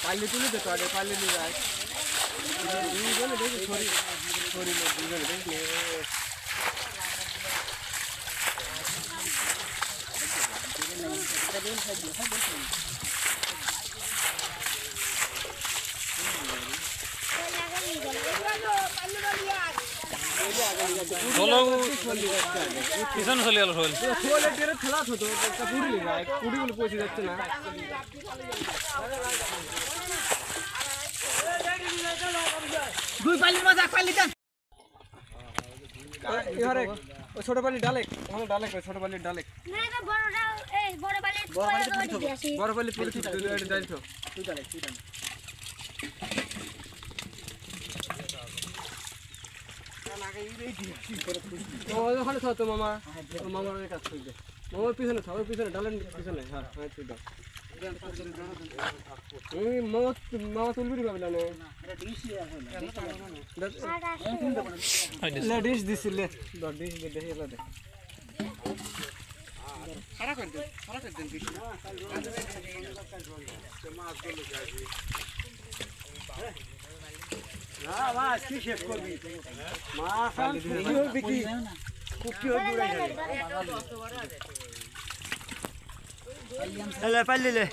পাল্লি তুলে দে তো আগে পাল্লি নিয়ে যায় দুইজনে দেখি ছড়ি দুইজনে দেখি পিছনে চলে গেল শোল খেলা হতো একটা পুরি পুরিগুলো পৌঁছে যাচ্ছে না দুই পাল্লির মাঝে এক পাল্লি দেন এবারে ওই ছোট পাল্লি ডালেক ওখানে ডালেক ওই ছোট পাল্লির ডালেক বড় পাল্লি পুরি ডাল তো তুই ডালেক ওখানে থাক তো মামা মামার কাজ করবে মামার পিছনে থাক পিছনে ডালের পিছনে হ্যাঁ তুই দাও মামা তুলবি ভাবলা না ডিশ দিছিলে ডিশ দেখে দে সারা করে দেন ডিশ না মাছ কি শেষ করবি মাছ আর কি হবে কি কুকি হবে পুরাই যাবে এলে পাইলে